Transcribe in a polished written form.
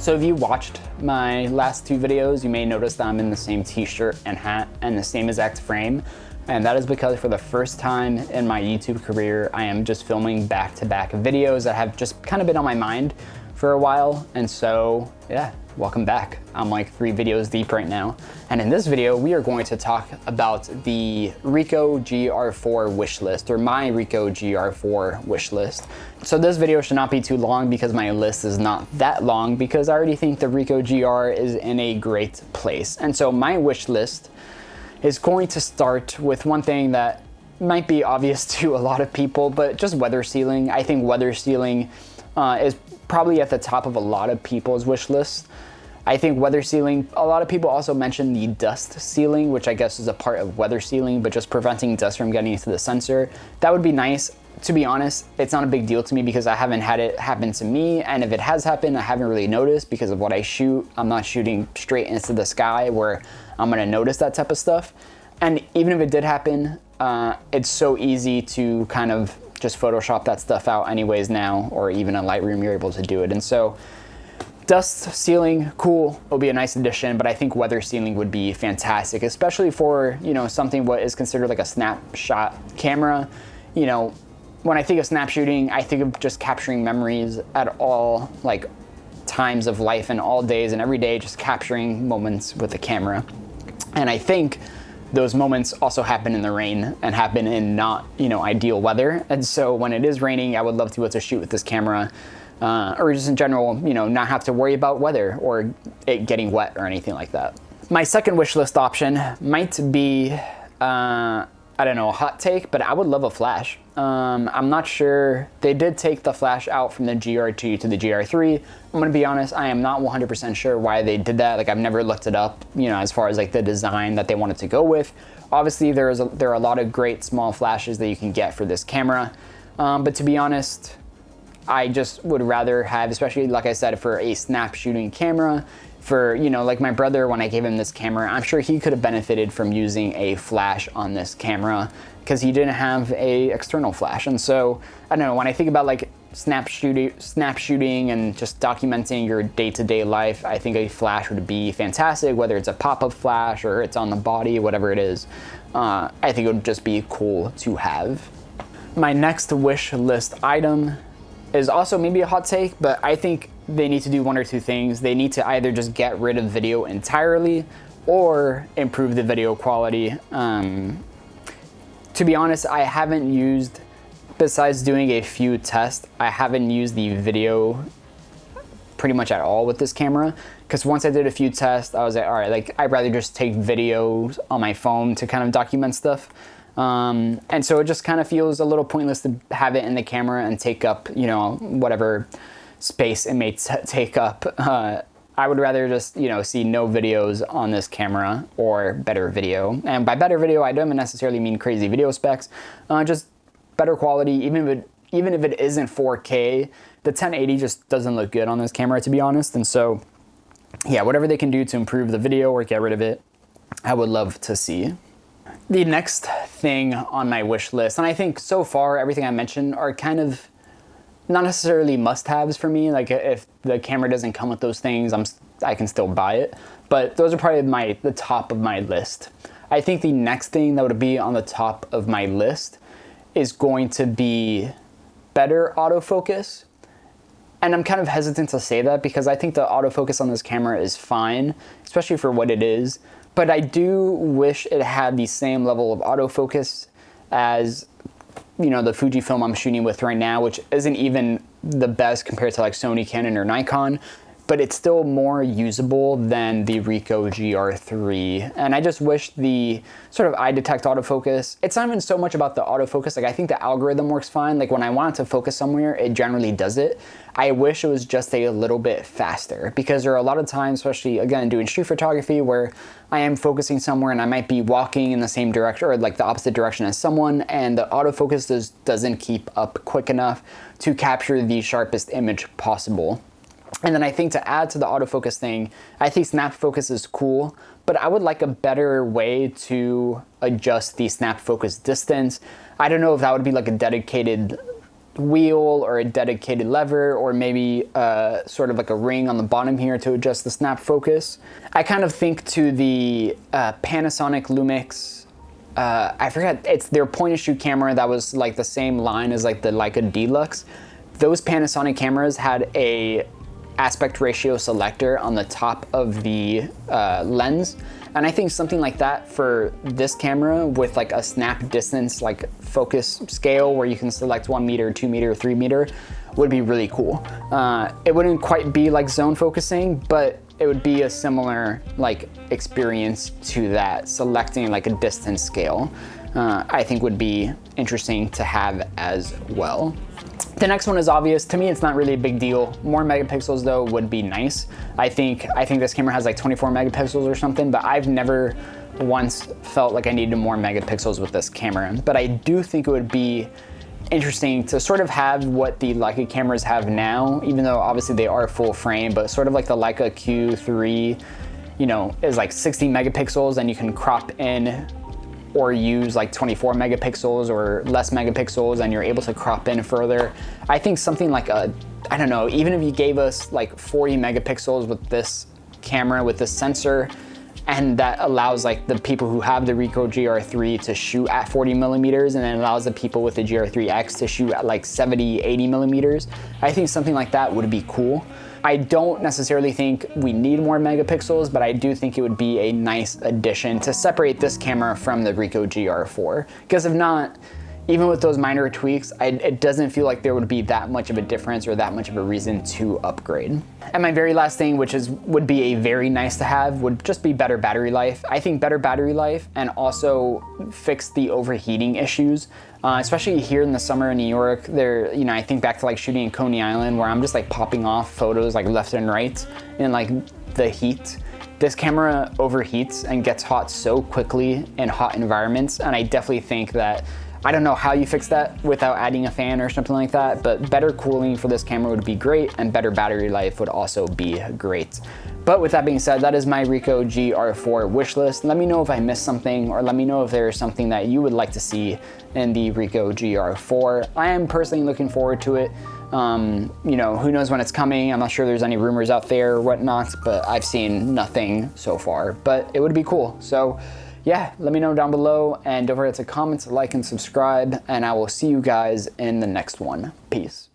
So if you watched my last two videos, you may notice that I'm in the same t-shirt and hat and the same exact frame. And that is because for the first time in my YouTube career, I am just filming back-to-back videos that have just kind of been on my mind for a while. And so, yeah, welcome back. I'm like 3 videos deep right now. And in this video, we are going to talk about the Ricoh GR4 wish list, or my Ricoh GR4 wish list. So this video should not be too long because my list is not that long, because I already think the Ricoh GR is in a great place. And so my wish list is going to start with one thing that might be obvious to a lot of people, but just weather sealing. I think weather sealing is probably at the top of a lot of people's wish lists. I think weather sealing, a lot of people also mention the dust sealing, which I guess is a part of weather sealing, but just preventing dust from getting into the sensor. That would be nice. To be honest, it's not a big deal to me because I haven't had it happen to me, and if it has happened, I haven't really noticed because of what I shoot. I'm not shooting straight into the sky where I'm gonna notice that type of stuff. And even if it did happen, it's so easy to kind of just Photoshop that stuff out anyways now, or even in Lightroom, you're able to do it. And so dust sealing, cool, it'll be a nice addition, but I think weather sealing would be fantastic, especially for, you know, something what is considered like a snapshot camera. You know, when I think of snap shooting, I think of just capturing memories at all like times of life and all days and every day, just capturing moments with the camera. And I think those moments also happen in the rain and happen in not, you know, ideal weather. And so when it is raining, I would love to be able to shoot with this camera, or just in general, you know, not have to worry about weather or it getting wet or anything like that. My second wish list option might be, I don't know, a hot take, but I would love a flash. I'm not sure. They did take the flash out from the GR2 to the GR3. I'm gonna be honest, I am not 100% sure why they did that. Like, I've never looked it up, you know, as far as like the design that they wanted to go with. Obviously, there are a lot of great small flashes that you can get for this camera. But to be honest, I just would rather have, especially like I said, for a snap shooting camera, for, you know, like my brother, when I gave him this camera, I'm sure he could have benefited from using a flash on this camera because he didn't have a external flash. And so, I don't know, when I think about like snap shooting and just documenting your day-to-day life, I think a flash would be fantastic, whether it's a pop-up flash or it's on the body, whatever it is. I think it would just be cool to have. My next wish list item is also maybe a hot take, but I think they need to do one or two things. They need to either just get rid of video entirely or improve the video quality. To be honest, I haven't used, besides doing a few tests, I haven't used the video pretty much at all with this camera. Because once I did a few tests, I was like, all right, like I'd rather just take videos on my phone to kind of document stuff. And so it just kind of feels a little pointless to have it in the camera and take up, you know, whatever space it may take up. I would rather just, you know, see no videos on this camera or better video. And by better video, I don't necessarily mean crazy video specs, just better quality. Even if it isn't 4K, the 1080 just doesn't look good on this camera, to be honest. And so, yeah, whatever they can do to improve the video or get rid of it, I would love to see. The next thing on my wish list, and I think so far everything I mentioned are kind of not necessarily must-haves for me. Like, if the camera doesn't come with those things, I can still buy it. But those are probably the top of my list. I think the next thing that would be on the top of my list is going to be better autofocus. And I'm kind of hesitant to say that because I think the autofocus on this camera is fine, especially for what it is. But I do wish it had the same level of autofocus as, you know, the Fujifilm I'm shooting with right now, which isn't even the best compared to like Sony, Canon, or Nikon, but it's still more usable than the Ricoh GR3. And I just wish the sort of eye detect autofocus, it's not even so much about the autofocus. Like, I think the algorithm works fine. Like, when I want it to focus somewhere, it generally does it. I wish it was just a little bit faster, because there are a lot of times, especially again doing street photography, where I am focusing somewhere and I might be walking in the same direction or like the opposite direction as someone, and the autofocus doesn't keep up quick enough to capture the sharpest image possible. And then I think to add to the autofocus thing, I think Snapfocus is cool, but I would like a better way to adjust the Snapfocus distance. I don't know if that would be like a dedicated wheel or a dedicated lever, or maybe sort of like a ring on the bottom here to adjust the snap focus. I kind of think to the Panasonic Lumix, I forget, it's their point and shoot camera that was like the same line as like the Leica Deluxe. Those Panasonic cameras had a aspect ratio selector on the top of the lens. And I think something like that for this camera with like a snap distance, like focus scale where you can select 1 meter, 2 meter, 3 meter would be really cool. It wouldn't quite be like zone focusing, but it would be a similar like experience to that, selecting like a distance scale. I think would be interesting to have as well. The next one is obvious. To me, it's not really a big deal. More megapixels though would be nice. I think this camera has like 24 megapixels or something, but I've never once felt like I needed more megapixels with this camera. But I do think it would be interesting to sort of have what the Leica cameras have now, even though obviously they are full frame, but sort of like the Leica Q3, you know, is like 60 megapixels and you can crop in or use like 24 megapixels or less megapixels and you're able to crop in further. I think something like I don't know, even if you gave us like 40 megapixels with this camera, with this sensor, and that allows like the people who have the Ricoh GR3 to shoot at 40 millimeters, and then allows the people with the GR3X to shoot at like 70, 80 millimeters. I think something like that would be cool. I don't necessarily think we need more megapixels, but I do think it would be a nice addition to separate this camera from the Ricoh GR4. Because if not, even with those minor tweaks, it doesn't feel like there would be that much of a difference or that much of a reason to upgrade. And my very last thing, which would be a very nice to have, would just be better battery life. I think better battery life and also fix the overheating issues. Especially here in the summer in New York, you know, I think back to like shooting in Coney Island where I'm just like popping off photos like left and right in like the heat. This camera overheats and gets hot so quickly in hot environments, and I definitely think that, I don't know how you fix that without adding a fan or something like that, but better cooling for this camera would be great, and better battery life would also be great. But with that being said, that is my Ricoh GR4 wish list. Let me know if I missed something, or let me know if there's something that you would like to see in the Ricoh GR4. I am personally looking forward to it. You know, who knows when it's coming. I'm not sure there's any rumors out there or whatnot, but I've seen nothing so far, but it would be cool. So yeah, let me know down below, and don't forget to comment, like, and subscribe, and I will see you guys in the next one. Peace.